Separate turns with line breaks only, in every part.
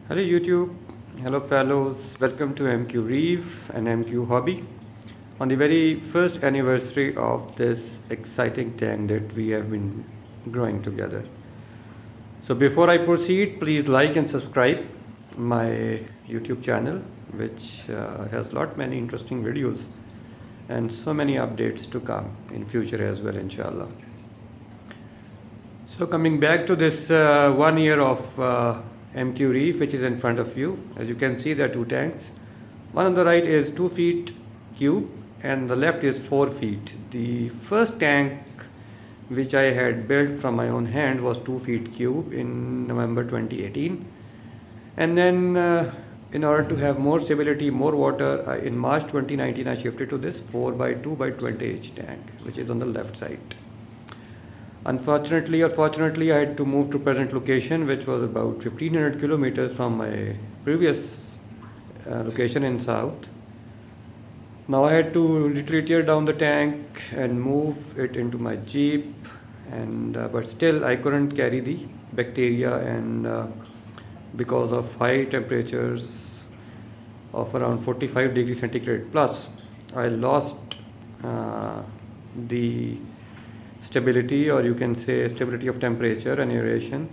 Hello YouTube, hello fellows, welcome to MQ Reef and MQ Hobby on the very first anniversary of this exciting tank that we have been growing together. So before I proceed, please like and subscribe my YouTube channel, which has lot many interesting videos and so many updates to come in future as well, inshallah. So coming back to this 1 year of MQ Reef, which is in front of you, as you can see there are two tanks. One on the right is 2 feet cube and the left is 4 feet. The first tank which I had built from my own hand was 2 feet cube in November 2018, and then in order to have more stability, more water, in March 2019 I shifted to this 4 by 2 by 20 inch tank, which is on the left side. Unfortunately or fortunately, I had to move to present location, which was about 1500 kilometers from my previous location in south. Now I had to literally tear down the tank and move it into my jeep, and but still I couldn't carry the bacteria, and because of high temperatures of around 45 degrees centigrade plus, I lost the stability, or you can say stability of temperature and aeration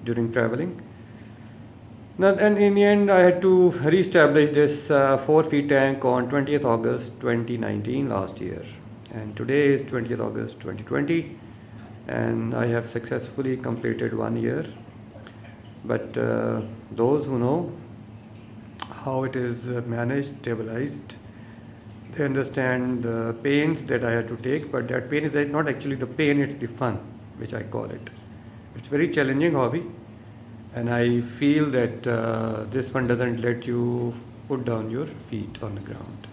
during traveling. Now, and in the end I had to re-establish this 4 feet tank on 20th August 2019 last year, and today is 20th August 2020, and I have successfully completed 1 year. But those who know how it is managed, stabilized, they understand the pains that I had to take, but that pain is not actually the pain, it's the fun, which I call it. It's very challenging hobby, and I feel that this one doesn't let you put down your feet on the ground.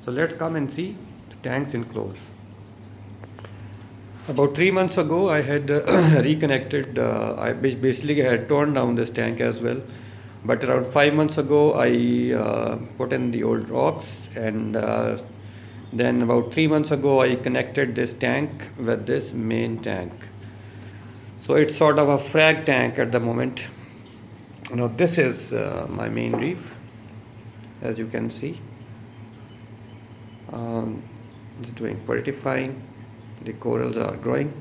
So let's come and see the tanks in close. About 3 months ago I had reconnected, I basically had torn down this tank as well. But around 5 months ago, I put in the old rocks, and then about 3 months ago, I connected this tank with this main tank. So it's sort of a frag tank at the moment. Now this is my main reef, as you can see. It's doing pretty fine. The corals are growing.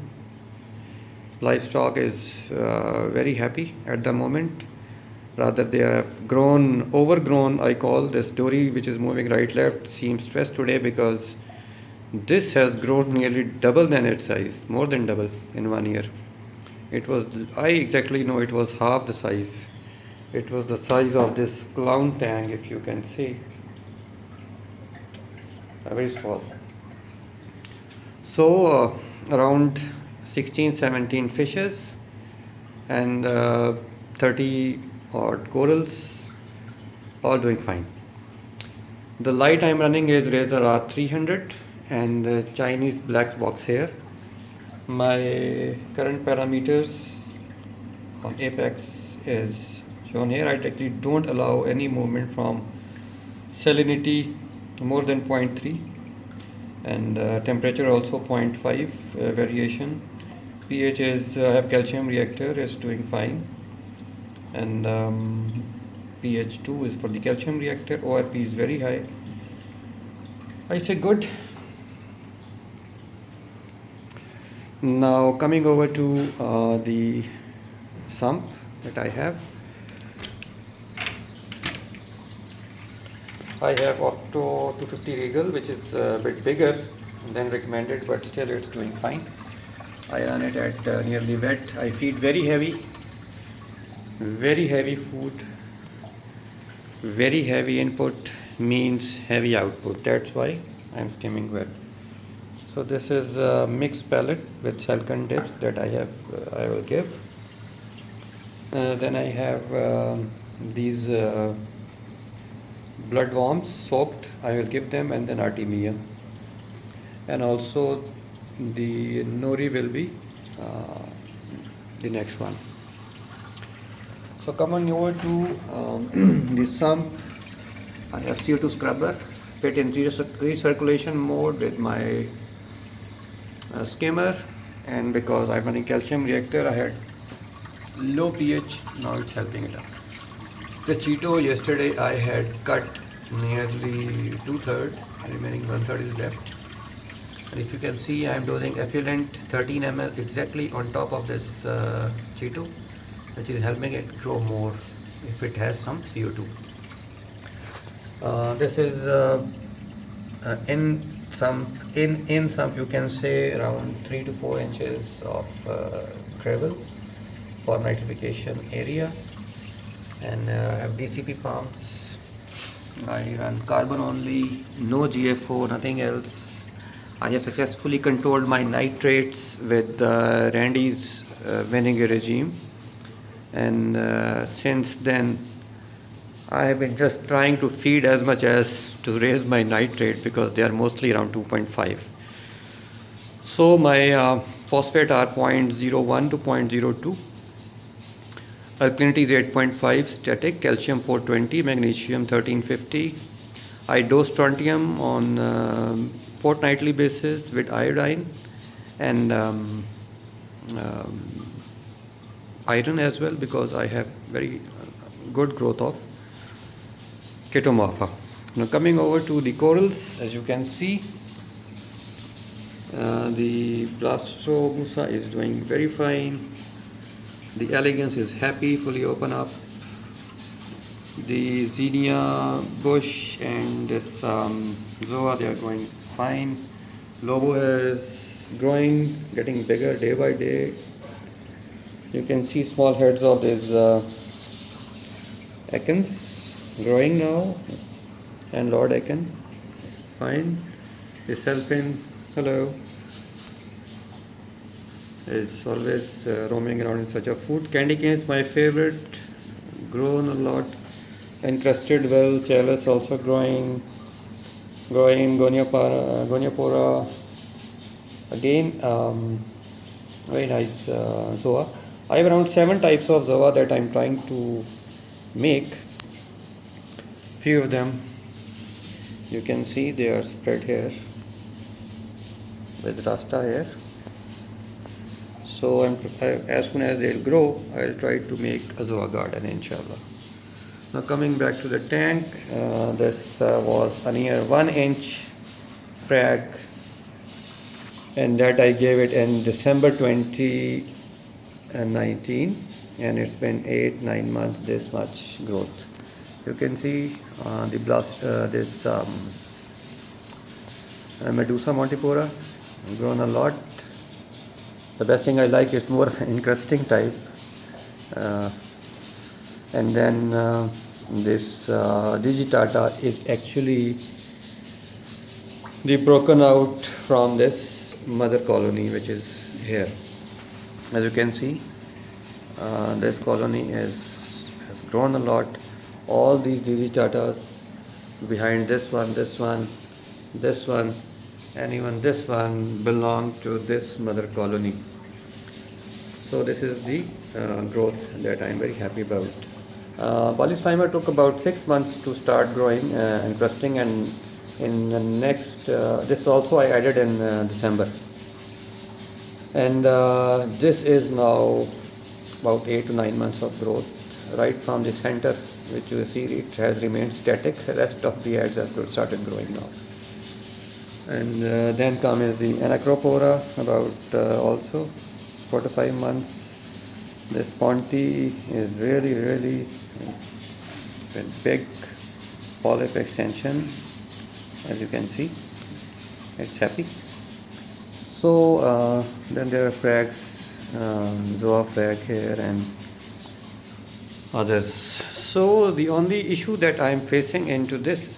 Livestock is very happy at the moment. Rather, they have grown, overgrown, I call. This dory which is moving right left seems stressed today because this has grown nearly double than its size, more than double in 1 year. It was, I exactly know it was half the size. It was the size of this clown tank, if you can see. Very small. So around 16, 17 fishes and 30 odd corals, all doing fine. The light I'm running is Razor R300 and Chinese black box here. My current parameters on apex is shown here. I actually don't allow any movement from salinity more than 0.3, and temperature also 0.5 variation. pH is, I have calcium reactor, is doing fine, and pH 2 is for the calcium reactor. ORP is very high. I say good. Now coming over to the sump that I have. I have Octo 250 Regal, which is a bit bigger than recommended, but still it's doing fine. I run it at nearly wet. I feed very heavy food. Very heavy input means heavy output. That's why I'm skimming wet. So this is a mixed pellet with shellcon dips that I will give. Then I have these blood worms soaked. I will give them, and then artemia. And also the nori will be the next one. So coming over to the sump, I have CO2 scrubber, put in recirculation mode with my skimmer, and because I'm running calcium reactor, I had low pH, now it's helping it up. The Cheeto yesterday I had cut nearly 2/3, remaining 1/3 is left. And if you can see, I am dosing effluent 13 ml exactly on top of this Cheeto, which is helping it grow more if it has some CO2. This is in Sump you can say around 3 to 4 inches of gravel for nitrification area, and I have DCP pumps. I run carbon only, no GFO, nothing else. I have successfully controlled my nitrates with Randy's vinegar regime, and since then I have been just trying to feed as much as to raise my nitrate, because they are mostly around 2.5. So my phosphate are 0.01 to 0.02. Alkalinity is 8.5 static, calcium 420, magnesium 1350. I dose strontium on fortnightly basis with iodine, and iron as well, because I have very good growth of Ketomorpha. Now coming over to the corals, as you can see, the Blastomusa is doing very fine. The elegance is happy, fully open up. The Xenia bush and this Zoa, they are growing fine. Lobo is growing, getting bigger day by day. You can see small heads of these Akins growing now, and Lord Akin, fine. The Selfin, hello, is always roaming around in search of food. Candy cane is my favorite, grown a lot, encrusted well. Chalice also growing, Goniapora, again, very nice Zoa. I have around 7 types of Zoa that I am trying to make. Few of them you can see they are spread here with Rasta here. So as soon as they'll grow, I'll try to make a Zoa garden, inshallah. Now coming back to the tank, this was a near 1 inch frag, and that I gave it in December 2019, and it's been 8-9 months, this much growth. You can see this Medusa montipora grown a lot. The best thing I like is more encrusting type, and then this digitata is actually the broken out from this mother colony, which is here. As you can see, this colony has grown a lot. All these digitatas behind this one, and even this one belong to this mother colony. So this is the growth that I am very happy about. Polystyrene took about 6 months to start growing and crusting, and in the next, this also I added in December. And this is now about 8 to 9 months of growth. Right from the center, which you see, it has remained static. The rest of the heads have started growing now. And then comes the Anacropora, about also 4 to 5 months. This Ponti is really big polyp extension, as you can see. It's happy. So then there are frags, Zoa frag here and others. So the only issue that I am facing into this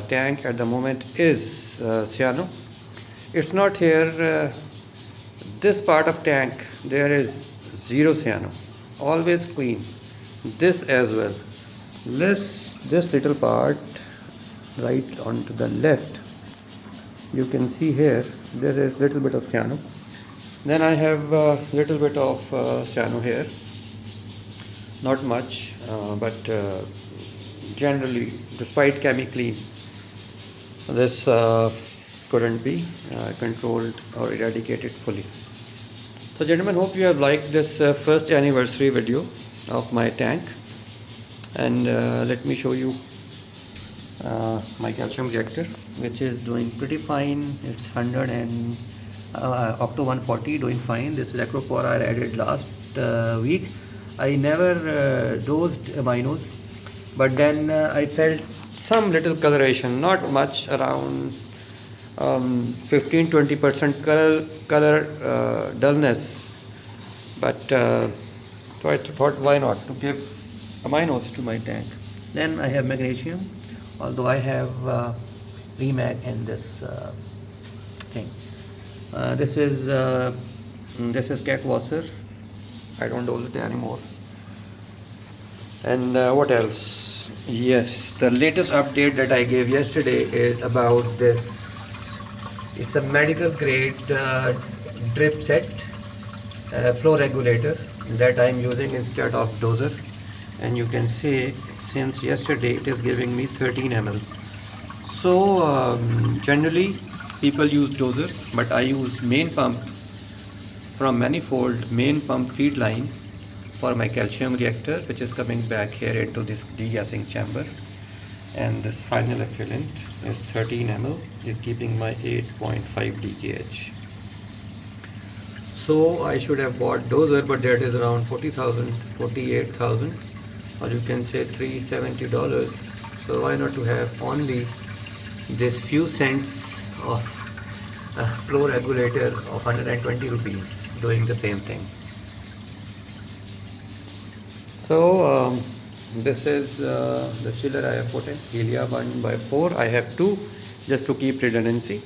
tank at the moment is cyano. It's not here. This part of tank there is 0 cyano, always clean. This as well. This little part right onto the left, you can see here there is little bit of cyano. Then I have little bit of cyano here, not much, but generally, despite chemically, this couldn't be controlled or eradicated fully. So gentlemen, hope you have liked this first anniversary video of my tank, and let me show you my calcium reactor, which is doing pretty fine. It's 100 and Octo 140 doing fine. This is acropora I added last week. I never dosed aminos, but then I felt some little coloration, not much, around 15-20% color dullness, but so I thought, why not to give aminos to my tank. Then I have magnesium, although I have remag in this thing. This is cat washer. I don't dose it anymore. And what else? Yes, the latest update that I gave yesterday is about this. It's a medical grade drip set flow regulator that I'm using instead of doser, and you can see since yesterday it is giving me 13 ml. So generally people use dosers, but I use main pump from manifold main pump feed line for my calcium reactor, which is coming back here into this degassing chamber, and this final effluent is 13 ml, is keeping my 8.5 DKH. So I should have bought doser, but that is around 40,000, 48,000, or you can say $370. So why not to have only this few cents of flow regulator of 120 rupees doing the same thing. So this is the chiller I have put in, Helia 1/4. I have two just to keep redundancy,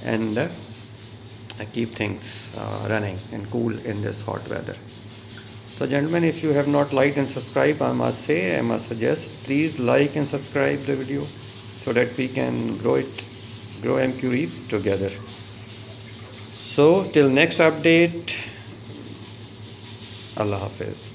and I keep things running and cool in this hot weather. So gentlemen, if you have not liked and subscribed, I must suggest, please like and subscribe the video so that we can grow MQ Reef together. So till next update, Allah Hafiz.